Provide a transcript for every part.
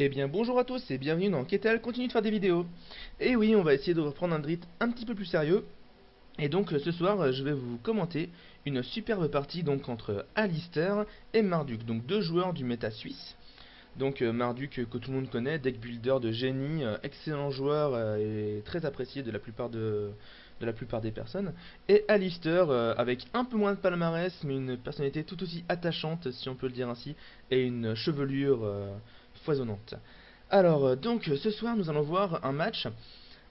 Eh bien bonjour à tous et bienvenue dans Ketal continue de faire des vidéos. Et oui, on va essayer de reprendre un Drit un petit peu plus sérieux. Et donc ce soir, je vais vous commenter une superbe partie donc entre Alistair et Marduk, donc deux joueurs du méta suisse. Donc Marduk que tout le monde connaît, deck builder de génie, excellent joueur et très apprécié de la plupart des personnes. Et Alistair avec un peu moins de palmarès mais une personnalité tout aussi attachante si on peut le dire ainsi et une chevelure foisonnante. Alors donc ce soir nous allons voir un match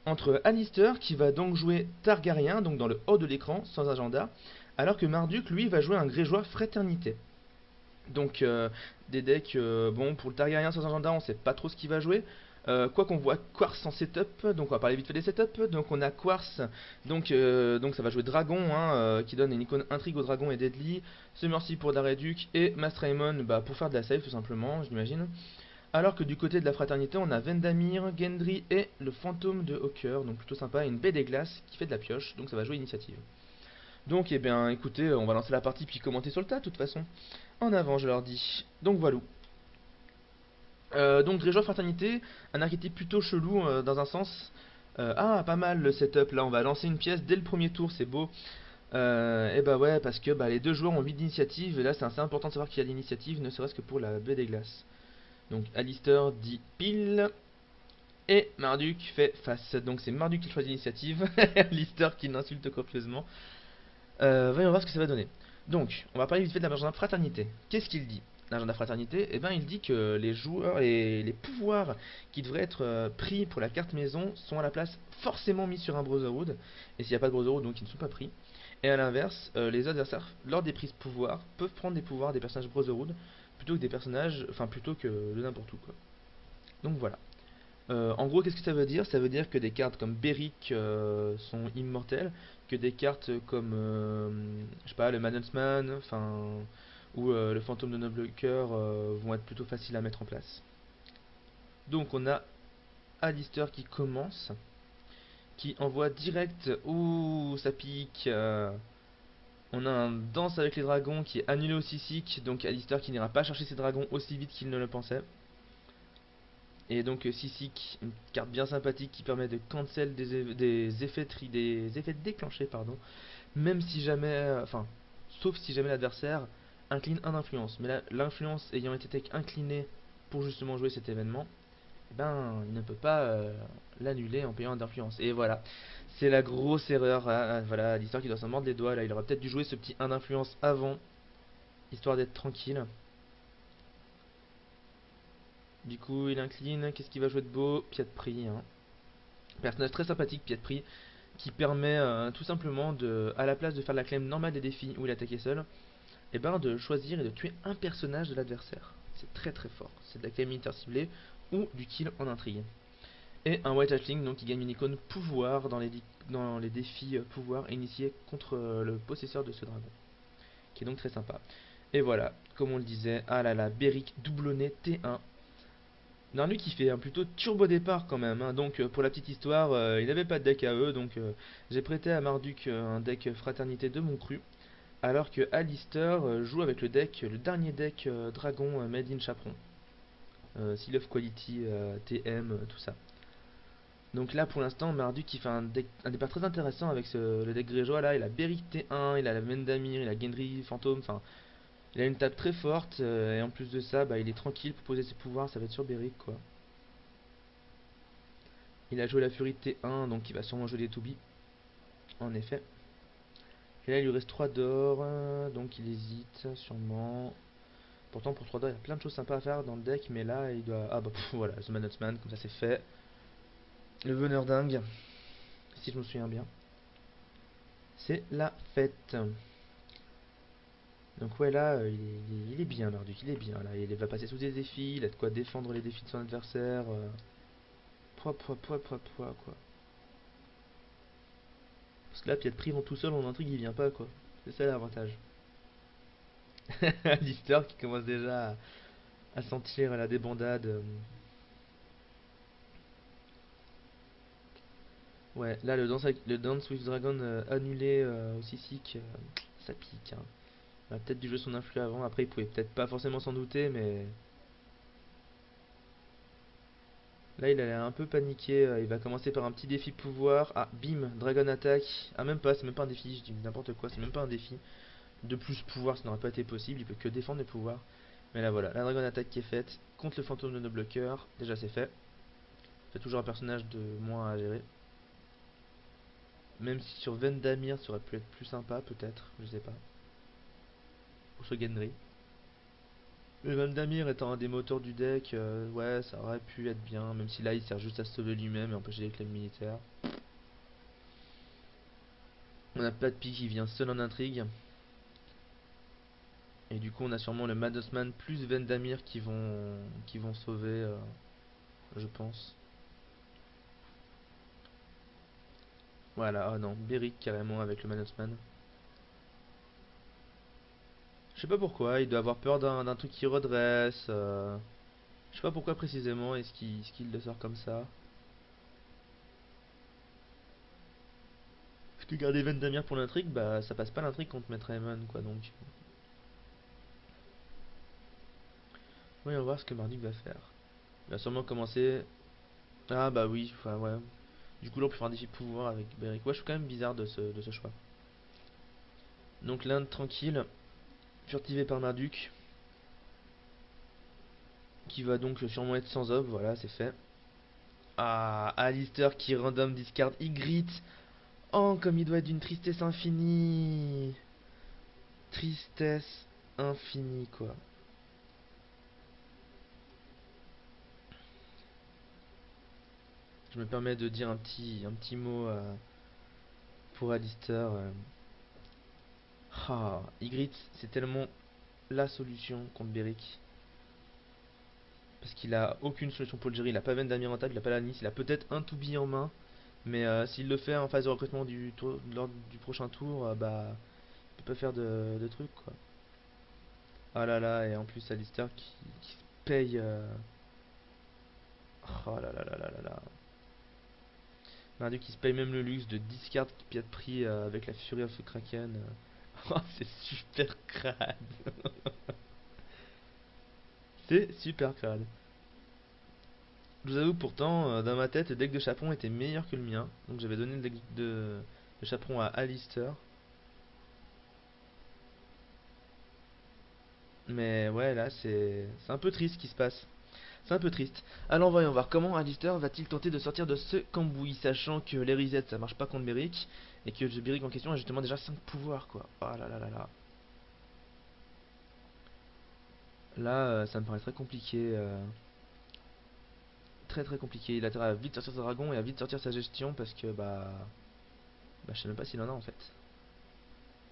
entre Alistair qui va donc jouer Targaryen, donc dans le haut de l'écran, sans agenda, alors que Marduk lui va jouer un Grégeois Fraternité. Donc des decks, bon pour le Targaryen sans agenda on sait pas trop ce qu'il va jouer. Quoi qu'on voit Quartz en setup, donc on va parler vite fait des setups. Donc on a Quartz, donc ça va jouer Dragon, hein, qui donne une icône intrigue au dragon et deadly. Summercy pour Dareduk et Mastraemon bah, pour faire de la save tout simplement, j'imagine. Alors que du côté de la fraternité, on a Vendamir, Gendry et le fantôme de Hawker, donc plutôt sympa, et une baie des glaces qui fait de la pioche, donc ça va jouer initiative. Donc, eh bien, écoutez, on va lancer la partie puis commenter sur le tas, de toute façon. En avant, je leur dis. Donc, voilà. Donc, Drégeois Fraternité, un archétype plutôt chelou dans un sens. Ah, pas mal le setup, là, on va lancer une pièce dès le premier tour, c'est beau. Et bah ouais, parce que bah, les deux joueurs ont 8 d'initiative, et là, c'est assez important de savoir qui a l'initiative, ne serait-ce que pour la baie des glaces. Donc, Alistair dit pile. Et Marduk fait face. Donc c'est Marduk qui choisit l'initiative. Lister qui l'insulte copieusement. Voyons voir ce que ça va donner. Donc, on va parler vite fait de l'agenda fraternité. Qu'est-ce qu'il dit? L'agenda fraternité, eh ben, il dit que les joueurs et les pouvoirs qui devraient être pris pour la carte maison sont à la place forcément mis sur un Brotherhood. Et s'il n'y a pas de Brotherhood, donc ils ne sont pas pris. Et à l'inverse, les adversaires, lors des prises pouvoir, peuvent prendre des pouvoirs des personnages Brotherhood plutôt que des personnages, enfin plutôt que de n'importe où quoi. Donc voilà. En gros, qu'est-ce que ça veut dire? Ça veut dire que des cartes comme Beric sont immortelles, que des cartes comme, je sais pas, le Manhuntman, enfin, ou le fantôme de Noble Cœur vont être plutôt faciles à mettre en place. Donc on a Alistair qui commence, qui envoie direct, ouh, ça pique. On a un danse avec les dragons qui est annulé au Sisic, donc Alistair qui n'ira pas chercher ses dragons aussi vite qu'il ne le pensait. Et donc Sisic, une carte bien sympathique qui permet de cancel des effets déclenchés, pardon, même si jamais, enfin, sauf si jamais l'adversaire incline un influence. Mais l'influence ayant été inclinée pour justement jouer cet événement, eh ben, il ne peut pas l'annuler en payant un d'influence. Et voilà, c'est la grosse erreur. Voilà, l'histoire qui doit s'en mordre les doigts. Là, il aurait peut-être dû jouer ce petit 1 d'influence avant, histoire d'être tranquille. Du coup, il incline. Qu'est-ce qu'il va jouer de beau? Pied de prix, hein. Personnage très sympathique, Pied de prix, qui permet tout simplement de, à la place de faire la claim normale des défis où il attaquait seul, et ben de choisir et de tuer un personnage de l'adversaire. C'est très très fort. C'est de la claim militaire ciblée ou du kill en intrigue. Et un White Hatchling donc qui gagne une icône pouvoir dans les défis pouvoir initiés contre le possesseur de ce dragon, qui est donc très sympa. Et voilà, comme on le disait, ah là là, Beric doublonné T1. Narnu qui fait un plutôt turbo départ quand même, hein. Donc pour la petite histoire, il n'avait pas de deck à eux, donc j'ai prêté à Marduk un deck Fraternité de mon cru, alors que Alistair joue avec le dernier deck Dragon Made in Chaperon, Seal of Quality, TM, tout ça. Donc là pour l'instant Marduk qui fait un départ très intéressant avec le deck Grégeois là, il a Beric T1, il a la Vendamir, il a Gendry Fantôme, enfin il a une table très forte et en plus de ça bah, il est tranquille pour poser ses pouvoirs, ça va être sur Beric quoi. Il a joué la Furie de T1, donc il va sûrement jouer des Toubi. En effet. Et là, il lui reste 3 d'or, donc il hésite sûrement. Pourtant, pour 3 d'or, il y a plein de choses sympas à faire dans le deck, mais là, il doit. Ah bah voilà, The Manhuntman, comme ça c'est fait. Le veneur dingue, si je me souviens bien. C'est la fête. Donc ouais, là, il est bien, Marduk, il est bien. Là, il va passer sous des défis, il a de quoi défendre les défis de son adversaire. Quoi. Parce que là, Pied de Prix vont tout seul en intrigue, il vient pas, quoi. C'est ça l'avantage. Lister qui commence déjà à sentir la débandade. Ouais, là le Dance with Dragon annulé au Sisic, ça pique, hein. Il a peut-être dû jouer son influx avant, après il pouvait peut-être pas forcément s'en douter, mais Là, il a l'air un peu paniqué. Il va commencer par un petit défi pouvoir. Ah, bim, Dragon Attack. Ah, même pas, c'est même pas un défi. Je dis n'importe quoi, c'est même pas un défi. De plus pouvoir, ça n'aurait pas été possible. Il peut que défendre les pouvoirs. Mais là, voilà, la Dragon Attack qui est faite contre le fantôme de Noble Cœur. Déjà, c'est fait. C'est toujours un personnage de moins à gérer. Même si sur Vendamir, ça aurait pu être plus sympa, peut-être. Je sais pas. Ou sur Gendry. Le Vendamir étant un des moteurs du deck, ouais, ça aurait pu être bien, même si là il sert juste à se sauver lui-même et empêcher les claims militaires. On a pas de pique qui vient seul en intrigue. Et du coup, on a sûrement le Madosman plus Vendamir qui vont sauver, je pense. Voilà, oh non, Beric carrément avec le Madosman. Je sais pas pourquoi, il doit avoir peur d'un truc qui redresse. Je sais pas pourquoi précisément est-ce qu'il le sort comme ça. Parce que garder Vendamir pour l'intrigue, bah ça passe pas l'intrigue contre Maître Aemon quoi donc. Voyons voir ce que Marduk va faire. Il va sûrement commencer. Ah bah oui, enfin ouais. Du coup là on peut faire un défi pouvoir avec Beric. Ouais, je suis quand même bizarre de ce choix. Donc l'Inde tranquille, furtivé par Marduk, qui va donc sûrement être sans ob, voilà c'est fait. Ah, Alistair qui random discard Ygritte. Oh, comme il doit être d'une tristesse infinie. Tristesse infinie, quoi. Je me permets de dire un petit mot pour Alistair. Ah, Ygritte, c'est tellement la solution contre Beric. Parce qu'il a aucune solution pour le gérer. Il a pas Veine d'Amirantable, il a pas la Nice, il a peut-être un Toubi en main. Mais s'il le fait en phase de recrutement lors du prochain tour, bah, il peut pas faire de trucs, quoi. Ah là là, et en plus Alistair qui se paye. Oh là là là là là là. Marduk qui se paye même le luxe de discard pied de prix avec la Fury of the Kraken. Oh, c'est super crade. C'est super crade. Je vous avoue pourtant, dans ma tête, le deck de Chaperon était meilleur que le mien. Donc j'avais donné le deck de Chaperon à Alistair. Mais ouais, là, c'est un peu triste ce qui se passe. C'est un peu triste. Alors voyons voir comment Alistair va-t-il tenter de sortir de ce cambouis, sachant que les resets ça marche pas contre Beric, et que le Beric en question a justement déjà 5 pouvoirs quoi. Oh là là là là. Là, ça me paraît très compliqué. Très très compliqué. Il a intérêt à vite sortir sa dragon et à vite sortir sa gestion parce que bah je sais même pas s'il en a en fait.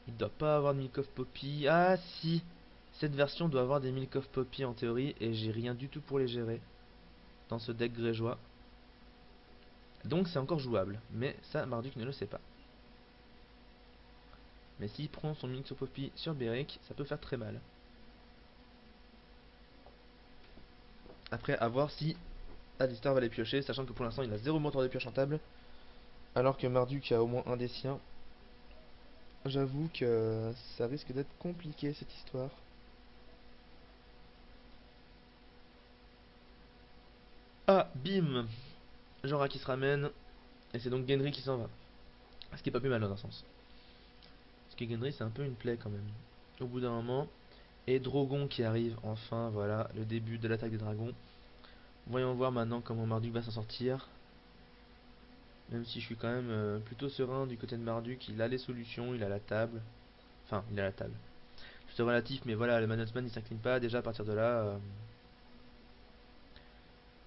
Il doit pas avoir de Milk of Poppy. Ah si, cette version doit avoir des Milk of Poppy en théorie et j'ai rien du tout pour les gérer dans ce deck grégeois. Donc c'est encore jouable, mais ça Marduk ne le sait pas. Mais s'il prend son Milk of Poppy sur Beric, ça peut faire très mal. Après, à voir si Alistar va les piocher, sachant que pour l'instant il a 0 moteur de pioche en table, alors que Marduk a au moins un des siens. J'avoue que ça risque d'être compliqué cette histoire. Ah, bim, Jorah qui se ramène, et c'est donc Gendry qui s'en va. Ce qui est pas plus mal dans un sens. Parce que Gendry c'est un peu une plaie quand même. Au bout d'un moment. Et Drogon qui arrive, enfin, voilà, le début de l'attaque des dragons. Voyons voir maintenant comment Marduk va s'en sortir. Même si je suis quand même plutôt serein du côté de Marduk, il a les solutions, il a la table. Enfin, il a la table. C'est relatif, mais voilà, le management il s'incline pas. Déjà à partir de là,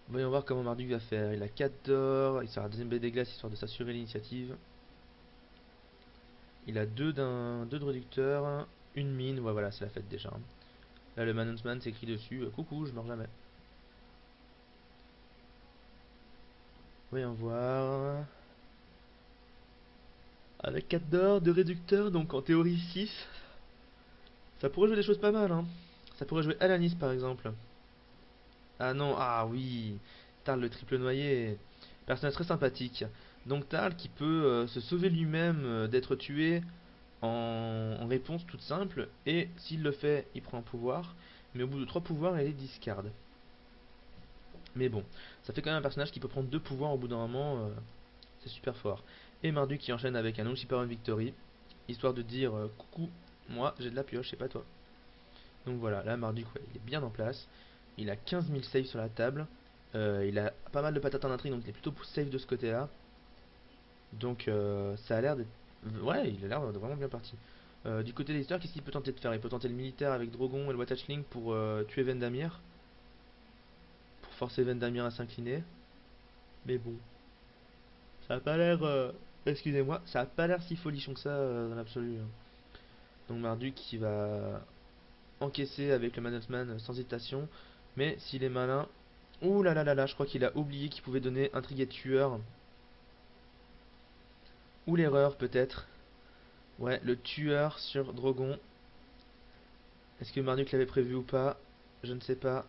voyons voir comment Marduk va faire. Il a 4 d'or, il sera à deuxième baie des glaces histoire de s'assurer l'initiative. Il a 2 de réducteurs, une mine, ouais, voilà, c'est la fête déjà. Là, le management s'écrit dessus coucou, je meurs jamais. Voyons voir. Avec 4 d'or, 2 réducteurs, donc en théorie 6. Ça pourrait jouer des choses pas mal, hein. Ça pourrait jouer Alanis par exemple. Ah non, ah oui, Tarl le triple noyé. Personnage très sympathique. Donc Tarl qui peut se sauver lui-même d'être tué en réponse toute simple. Et s'il le fait, il prend un pouvoir. Mais au bout de 3 pouvoirs, il est discard. Mais bon, ça fait quand même un personnage qui peut prendre deux pouvoirs au bout d'un moment, c'est super fort. Et Marduk qui enchaîne avec un non-Shipper Victory, histoire de dire coucou, moi j'ai de la pioche, c'est pas toi. Donc voilà, là Marduk, ouais, il est bien en place. Il a 15 000 saves sur la table. Il a pas mal de patates en intrigue, donc il est plutôt safe de ce côté-là. Donc ça a l'air d'être... Ouais, il a l'air de vraiment bien parti. Du côté des histoires, qu'est-ce qu'il peut tenter de faire? Il peut tenter le militaire avec Drogon et le Watachling pour tuer Vendamir. Pour forcer Vendamir à s'incliner. Mais bon, ça a pas l'air... excusez-moi, ça a pas l'air si folichon que ça dans l'absolu. Donc Marduk qui va encaisser avec le Management sans hésitation. Mais s'il est malin... Ouh là là là là, je crois qu'il a oublié qu'il pouvait donner intrigue et tueur. Ou l'erreur peut-être. Ouais, le tueur sur Drogon. Est-ce que Marduk l'avait prévu ou pas? Je ne sais pas.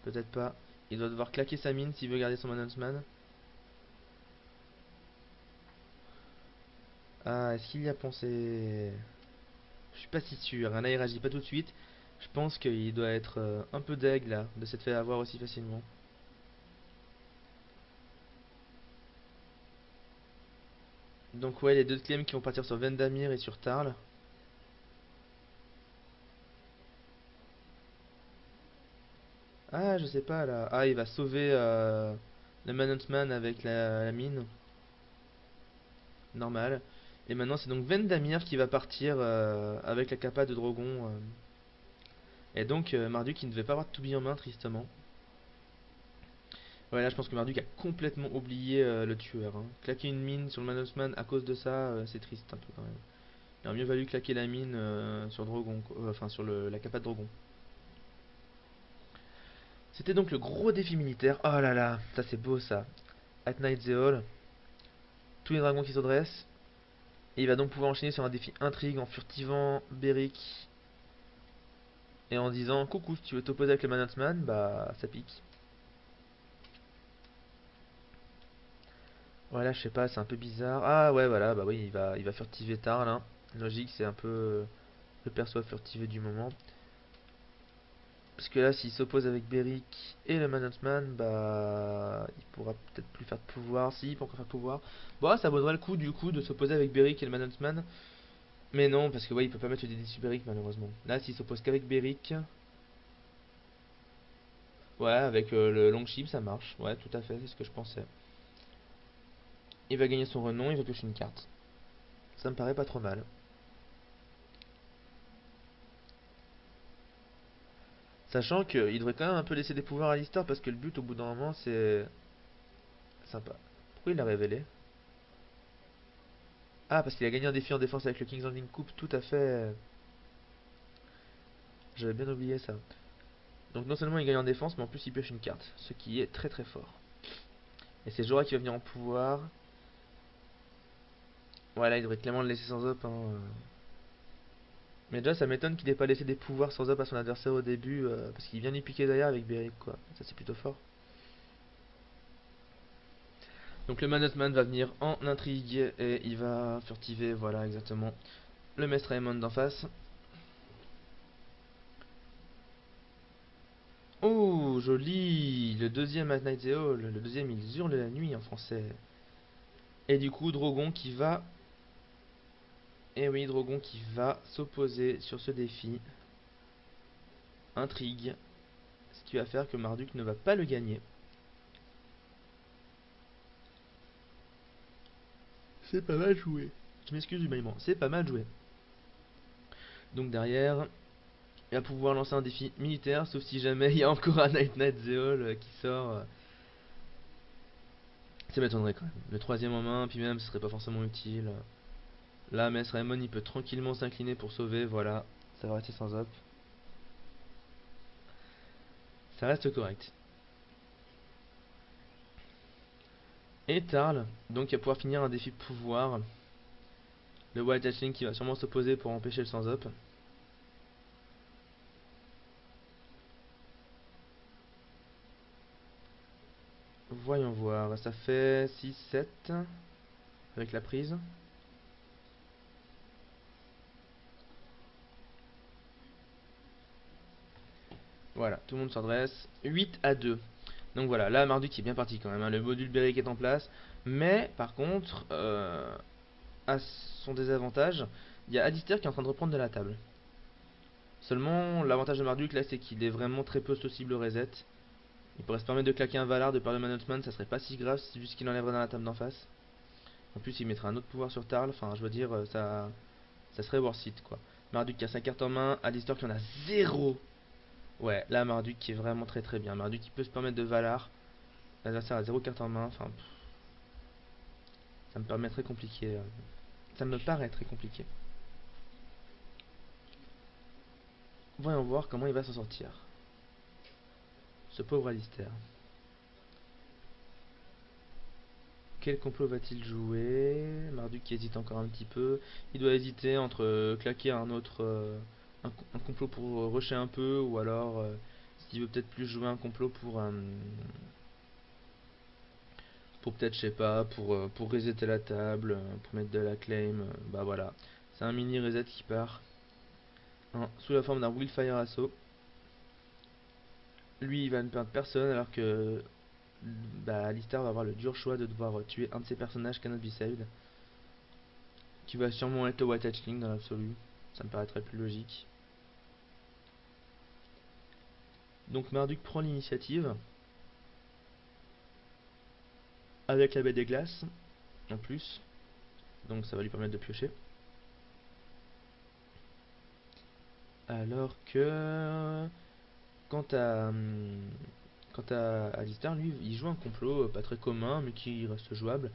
Peut-être pas. Il doit devoir claquer sa mine s'il veut garder son Manhuntman. Ah, est-ce qu'il y a pensé? Je suis pas si sûr. Là, il réagit pas tout de suite. Je pense qu'il doit être un peu deg là, de s'être fait avoir aussi facilement. Donc ouais, les deux claims qui vont partir sur Vendamir et sur Tarl. Ah, je sais pas là. Ah, il va sauver le Manhuntman avec la mine. Normal. Et maintenant, c'est donc Vendamir qui va partir avec la capa de Drogon. Et donc, Marduk qui ne devait pas avoir de Toubi en main, tristement. Ouais, là, je pense que Marduk a complètement oublié le tueur, hein. Claquer une mine sur le Manusman à cause de ça, c'est triste un peu quand même. Il aurait mieux valu claquer la mine sur Drogon, enfin sur la capa de Drogon. C'était donc le gros défi militaire. Oh là là, ça c'est beau ça. At Night the Hall, tous les dragons qui se dressent. Et il va donc pouvoir enchaîner sur un défi intrigue en furtivant Beric et en disant coucou, si tu veux t'opposer avec le Manhuntman, bah ça pique. Voilà, je sais pas, c'est un peu bizarre. Ah ouais, voilà, bah oui, il va furtiver tard là. Logique, c'est un peu le perso furtivé du moment. Parce que là, s'il s'oppose avec Beric et le Manhuntman, bah, il pourra peut-être plus faire de pouvoir. Si, il peut encore faire de pouvoir. Bon, ça vaudrait le coup du coup de s'opposer avec Beric et le Manhuntman. Mais non, parce que ouais, il peut pas mettre le DD sur Beric malheureusement. Là, s'il s'oppose qu'avec Beric, ouais, avec le Longship, ça marche. Ouais, tout à fait, c'est ce que je pensais. Il va gagner son renom, il va piocher une carte. Ça me paraît pas trop mal. Sachant qu'il devrait quand même un peu laisser des pouvoirs à l'histoire parce que le but au bout d'un moment c'est sympa. Pourquoi il l'a révélé? Ah, parce qu'il a gagné un défi en défense avec le King's Landing Coupe, tout à fait. J'avais bien oublié ça. Donc non seulement il gagne en défense, mais en plus il pioche une carte, ce qui est très très fort. Et c'est Jorah qui va venir en pouvoir. Voilà, il devrait clairement le laisser sans op, hein. Mais déjà ça m'étonne qu'il ait pas laissé des pouvoirs sans op à son adversaire au début, parce qu'il vient lui piquer derrière avec Beric quoi. Ça c'est plutôt fort. Donc le Manhuntman va venir en intrigue et il va furtiver, voilà exactement, le Maître Raymond d'en face. Oh, joli! Le deuxième At Night the Hall. Le deuxième, ils hurlent la nuit en français. Et du coup, Drogon qui va... Et oui, Drogon qui va s'opposer sur ce défi. Intrigue. Ce qui va faire que Marduk ne va pas le gagner. C'est pas mal joué. Je m'excuse du bâillement. C'est pas mal joué. Donc derrière, il va pouvoir lancer un défi militaire, sauf si jamais il y a encore un Night the Hall qui sort. Ça m'étonnerait quand même. Le troisième en main, puis même, ce serait pas forcément utile. Là, Mess Raymond, il peut tranquillement s'incliner pour sauver, voilà. Ça va rester sans op. Ça reste correct. Et Tarl, donc il va pouvoir finir un défi pouvoir. Le White Hatchling qui va sûrement s'opposer pour empêcher le sans up. Voyons voir, ça fait 6, 7 avec la prise. Voilà, tout le monde s'adresse. 8 à 2. Donc voilà, là Marduk est bien parti quand même, hein. Le module Beric est en place. Mais par contre, à son désavantage, il y a Alistair qui est en train de reprendre de la table. Seulement, l'avantage de Marduk là, c'est qu'il est vraiment très peu socible au reset. Il pourrait se permettre de claquer un Valar de par le Management, ça serait pas si grave, c'est juste qu'il enlèverait dans la table d'en face. En plus, il mettrait un autre pouvoir sur Tarl, enfin, je veux dire, ça serait worth it quoi. Marduk qui a sa carte en main, Alistair qui en a zéro. Ouais, là, Marduk qui est vraiment très très bien. Marduk qui peut se permettre de Valar. L'adversaire a zéro carte en main, enfin, ça me permet très compliqué. Ça me paraît très compliqué. Voyons voir comment il va s'en sortir. Ce pauvre Alistair. Quel complot va-t-il jouer? Marduk qui hésite encore un petit peu. Il doit hésiter entre claquer un autre un complot pour rusher un peu, ou alors s'il veut peut-être plus jouer un complot pour peut-être, je sais pas, pour resetter la table, pour mettre de la claim. Bah voilà, c'est un mini reset qui part, hein, sous la forme d'un Willfire Assault. Lui il va ne perdre personne, alors que bah, Alistair va avoir le dur choix de devoir tuer un de ses personnages cannot be saved, qui va sûrement être le White Hatchling dans l'absolu. Ça me paraîtrait plus logique. Donc Marduk prend l'initiative avec la baie des glaces en plus, donc ça va lui permettre de piocher. Alors que quant à quant à Alistair, lui, il joue un complot pas très commun, mais qui reste jouable.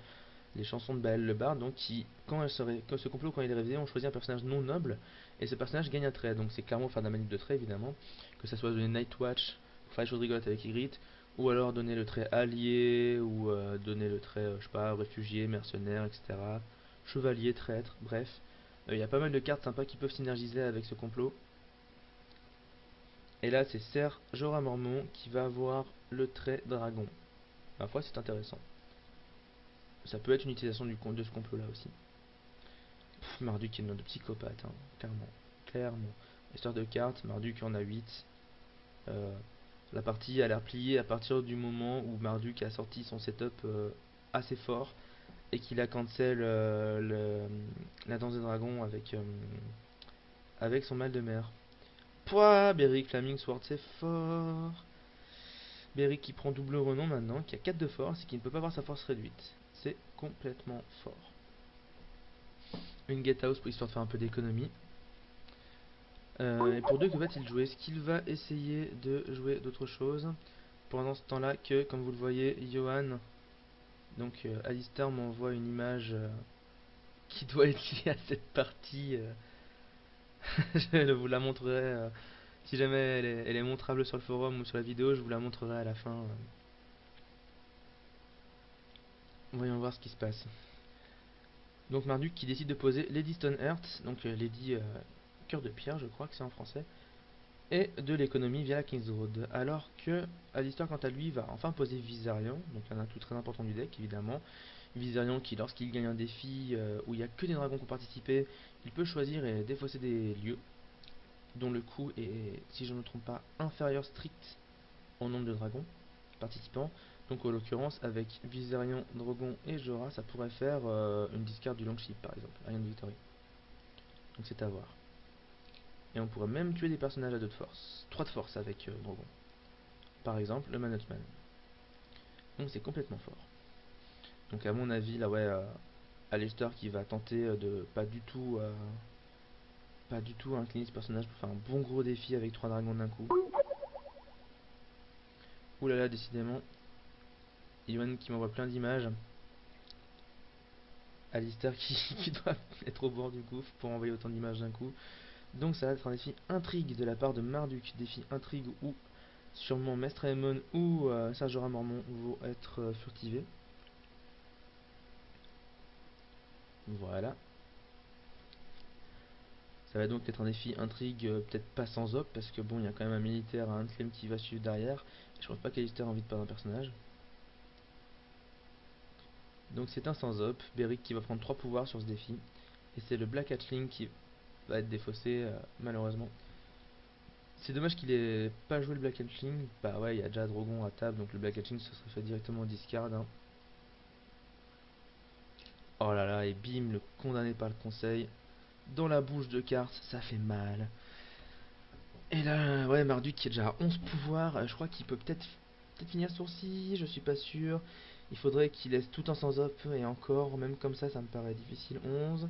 Les chansons de Bael le Bard, donc qui, quand ce complot, quand il est révisé, on choisit un personnage non noble, et ce personnage gagne un trait. Donc c'est clairement faire de la manip de trait, évidemment, que ça soit donner Nightwatch pour faire les choses rigolotes avec Ygritte, ou alors donner le trait allié, ou donner le trait, je sais pas, réfugié, mercenaire, etc. Chevalier, traître, bref. Il y a pas mal de cartes sympas qui peuvent synergiser avec ce complot. Et là, c'est Ser Jorah Mormont qui va avoir le trait dragon. Ma foi, c'est intéressant. Ça peut être une utilisation de ce complot là aussi. Marduk est une de psychopathe, hein, clairement. Clairement. Histoire de cartes, Marduk en a 8. Euh, la partie a l'air pliée à partir du moment où Marduk a sorti son setup assez fort et qu'il a cancel la danse des dragons avec son mal de mer. Pouah, Beric Flaming Sword, c'est fort. Beric qui prend double renom maintenant, qui a 4 de force et qui ne peut pas avoir sa force réduite. C'est complètement fort. Une get house pour histoire de faire un peu d'économie. Et pour deux, que va-t-il jouer? Est-ce qu'il va essayer de jouer d'autres choses pendant ce temps-là que, comme vous le voyez, Johan, donc Alistair m'envoie une image qui doit être liée à cette partie. Je vous la montrerai si jamais elle est montrable sur le forum ou sur la vidéo, je vous la montrerai à la fin. Voyons voir ce qui se passe. Donc Marduk qui décide de poser Lady Stoneheart, donc Lady Cœur de Pierre, je crois que c'est en français, et de l'économie via la King's Road. Alors que Alistair, quant à lui, va enfin poser Viserion, donc un atout très important du deck évidemment. Viserion qui, lorsqu'il gagne un défi où il n'y a que des dragons qui ont participé, il peut choisir et défausser des lieux, dont le coût est, si je ne me trompe pas, inférieur strict au nombre de dragons participants. Donc en l'occurrence, avec Viserion, Drogon et Jorah, ça pourrait faire une discard du Longship par exemple, Iron Victory. Donc c'est à voir. Et on pourrait même tuer des personnages à 2 de force, 3 de force avec Drogon. Par exemple, le Management. Donc c'est complètement fort. Donc à mon avis, là ouais, Alistair qui va tenter de pas du tout incliner ce personnage pour faire un bon gros défi avec 3 dragons d'un coup. Ouh là là, décidément, Iwan qui m'envoie plein d'images. Alistair qui doit être au bord du gouffre pour envoyer autant d'images d'un coup. Donc ça va être un défi intrigue de la part de Marduk. Défi intrigue où sûrement Mestre Aemon ou Ser Jorah Mormont vont être furtivés. Voilà. Ça va donc être un défi intrigue, peut-être pas sans op, parce que bon, il y a quand même un militaire, un Unclaim qui va suivre derrière. Et je pense pas qu'Alistair a envie de perdre un personnage. Donc c'est un sans op. Beric qui va prendre 3 pouvoirs sur ce défi. Et c'est le Black Hatchling qui va être défaussé, malheureusement. C'est dommage qu'il ait pas joué le Black Hatchling. Bah ouais, il y a déjà Drogon à table, donc le Black Hatchling se serait fait directement au discard, hein. Oh là là, et bim, le condamné par le conseil. Dans la bouche de cartes, ça fait mal. Et là, ouais, Marduk qui est déjà à 11 pouvoirs, je crois qu'il peut peut-être finir sourcil, je suis pas sûr. Il faudrait qu'il laisse tout un sans op, et encore, même comme ça me paraît difficile. 11,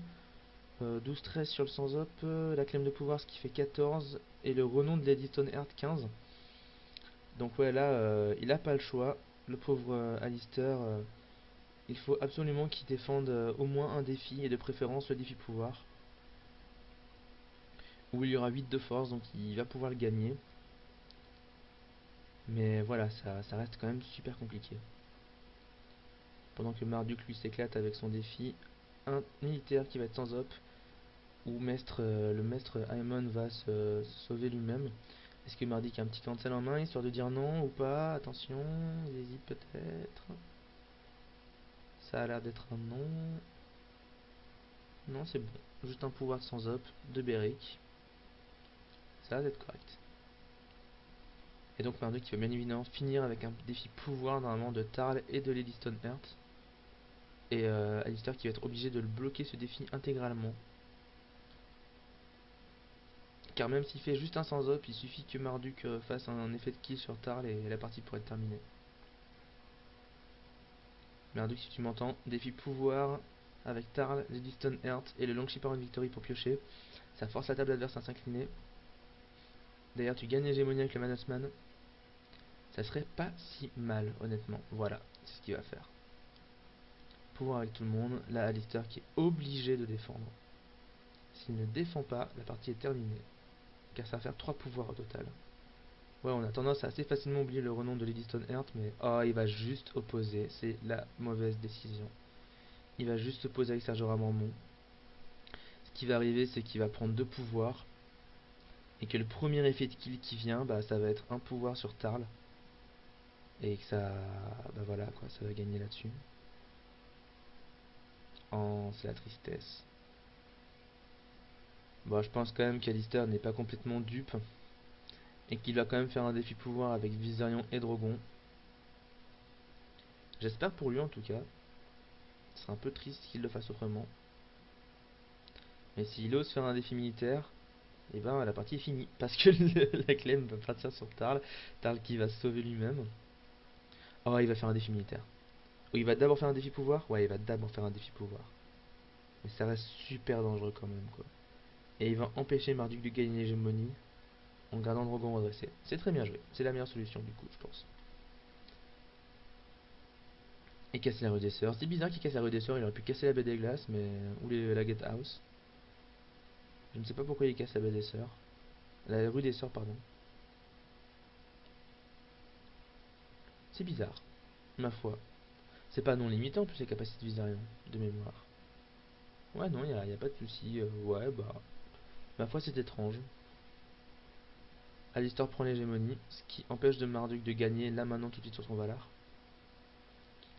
12-13 sur le sans op, la clème de pouvoir, ce qui fait 14, et le renom de Lady Stoneheart 15. Donc ouais, là, il a pas le choix, le pauvre Alistair. Il faut absolument qu'il défende au moins un défi, et de préférence le défi pouvoir, où il y aura 8 de force, donc il va pouvoir le gagner. Mais voilà, ça reste quand même super compliqué. Pendant que Marduk lui s'éclate avec son défi, un militaire qui va être sans op, où le maître Aemon va se sauver lui-même. Est-ce que Marduk a un petit cancel en main, histoire de dire non ou pas? Attention, il hésite peut-être. Ça a l'air d'être un non. Non, c'est bon. Juste un pouvoir de sans op, de Beric. Ça a l'air d'être correct. Et donc Marduk qui va bien évidemment finir avec un défi pouvoir normalement de Tarl et de Lady Stoneheart. Et Alistair qui va être obligé de le bloquer ce défi intégralement. Car même s'il fait juste un sans op, il suffit que Marduk fasse un effet de kill sur Tarl et la partie pourrait être terminée. Marduk, si tu m'entends, défi pouvoir avec Tarl, Lady Stoneheart et le Longship Armor Victory pour piocher. Ça force la table adverse à s'incliner. D'ailleurs, tu gagnes l'hégémonie avec le Manusman. Ça serait pas si mal, honnêtement. Voilà, c'est ce qu'il va faire. Pouvoir avec tout le monde. Là, Alistair qui est obligé de défendre. S'il ne défend pas, la partie est terminée. Car ça va faire 3 pouvoirs au total. Ouais, on a tendance à assez facilement oublier le renom de Lady Stoneheart, mais oh, il va juste opposer. C'est la mauvaise décision. Il va juste opposer avec Sergio Ramormont. Ce qui va arriver, c'est qu'il va prendre 2 pouvoirs. Et que le premier effet de kill qui vient, bah, ça va être un pouvoir sur Tarl. Et que ça. Bah voilà, quoi, ça va gagner là-dessus. Oh, c'est la tristesse. Bon, je pense quand même qu'Alistair n'est pas complètement dupe. Et qu'il va quand même faire un défi pouvoir avec Viserion et Drogon. J'espère pour lui en tout cas. Ce serait un peu triste qu'il le fasse autrement. Mais s'il ose faire un défi militaire, et ben la partie est finie. Parce que la clem va partir sur Tarl. Tarl qui va se sauver lui-même. Oh, il va faire un défi militaire. Ou il va d'abord faire un défi pouvoir. Ouais, il va d'abord faire un défi pouvoir. Mais ça reste super dangereux quand même, quoi. Et il va empêcher Marduk de gagner l'hégémonie en gardant Drogon redressé. C'est très bien joué. C'est la meilleure solution du coup, je pense. Et casser la rue des Sœurs. C'est bizarre qu'il casse la rue des Sœurs. Il aurait pu casser la baie des glaces, mais ou la Gatehouse. Je ne sais pas pourquoi il casse la baie des Sœurs. La rue des Sœurs, pardon. C'est bizarre, ma foi. C'est pas non limité en plus les capacités de Viserion, de mémoire. Ouais, non, y a pas de souci. Ouais, bah. Ma foi, c'est étrange. Alistair prend l'hégémonie, ce qui empêche de Marduk de gagner là maintenant tout de suite sur son Valar.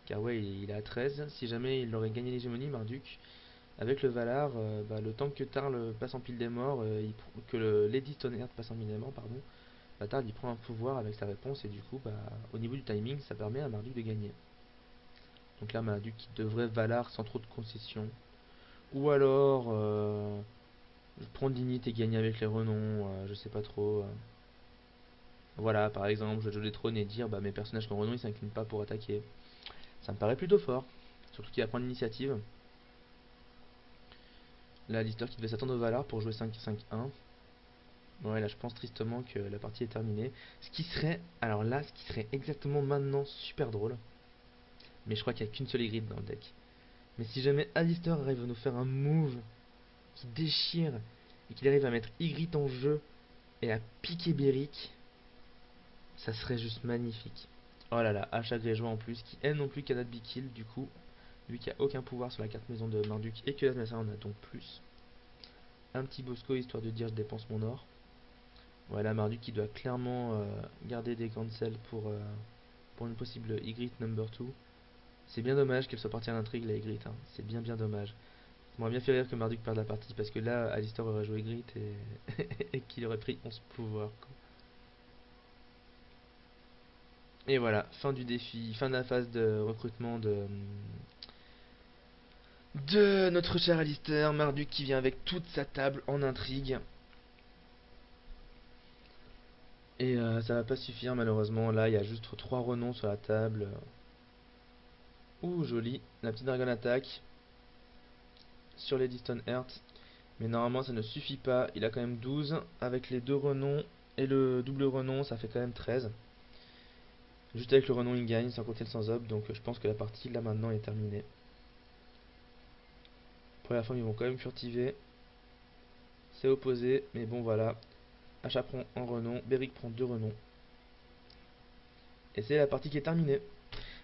Car ouais, il est à 13. Si jamais il aurait gagné l'hégémonie, Marduk, avec le Valar, bah, le temps que Tarl passe en pile des morts, que le Lady Stoneheart passe en pile des morts, pardon, bah, Tarl il prend un pouvoir avec sa réponse et du coup, bah, au niveau du timing, ça permet à Marduk de gagner. Donc là, Marduk qui devrait Valar sans trop de concessions. Ou alors, prendre Dignité et gagner avec les renoms, je sais pas trop. Voilà, par exemple, jouer des trônes et dire bah mes personnages qui ont renom ils s'inclinent pas pour attaquer. Ça me paraît plutôt fort. Surtout qu'il va prendre l'initiative. Là, l'histoire qui devait s'attendre au Valar pour jouer 5-5-1. Ouais, là, je pense tristement que la partie est terminée. Ce qui serait, alors là, ce qui serait exactement maintenant super drôle. Mais je crois qu'il n'y a qu'une seule Ygritte dans le deck. Mais si jamais Alistair arrive à nous faire un move qui déchire et qu'il arrive à mettre Ygritte en jeu et à piquer Beric, ça serait juste magnifique. Oh là là, Asha Greyjoy en plus, qui elle non plus cannot be kill du coup, lui qui a aucun pouvoir sur la carte maison de Marduk et que l'adversaire en a donc plus. Un petit Bosco histoire de dire je dépense mon or. Voilà, Marduk qui doit clairement garder des cancels pour une possible Ygritte number 2. C'est bien dommage qu'elle soit partie à l'intrigue la Ygritte, hein. C'est bien dommage. Ça m'aurait bien fait rire que Marduk perde la partie parce que là, Alistair aurait joué Ygritte et, et qu'il aurait pris 11 pouvoirs, quoi. Et voilà, fin du défi, fin de la phase de recrutement de notre cher Alistair, Marduk qui vient avec toute sa table en intrigue. Et ça va pas suffire malheureusement, là il y a juste 3 renoms sur la table. Ouh joli, la petite dragon attaque sur les Stone Hearts. Mais normalement ça ne suffit pas, il a quand même 12, avec les 2 renoms et le double renom ça fait quand même 13. Juste avec le renom il gagne sans compter le sans ob, donc je pense que la partie là maintenant est terminée. Pour la fin ils vont quand même furtiver. C'est opposé, mais bon voilà. Achat prend un renom, Beric prend 2 renoms. Et c'est la partie qui est terminée.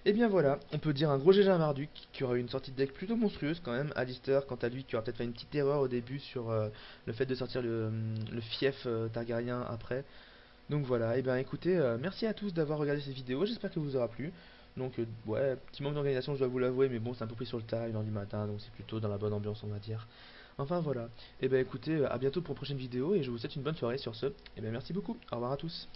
Et bien voilà, on peut dire un gros GG à Marduk, qui aura eu une sortie de deck plutôt monstrueuse quand même. Alistair, quant à lui, qui aura peut-être fait une petite erreur au début sur le fait de sortir le fief Targaryen après. Donc voilà, et bien écoutez, merci à tous d'avoir regardé cette vidéo, j'espère que vous aura plu. Donc ouais, petit manque d'organisation je dois vous l'avouer, mais bon c'est un peu pris sur le tas, 1h du matin, donc c'est plutôt dans la bonne ambiance on va dire. Enfin voilà, et bien écoutez, à bientôt pour une prochaine vidéo, et je vous souhaite une bonne soirée sur ce, et bien merci beaucoup, au revoir à tous.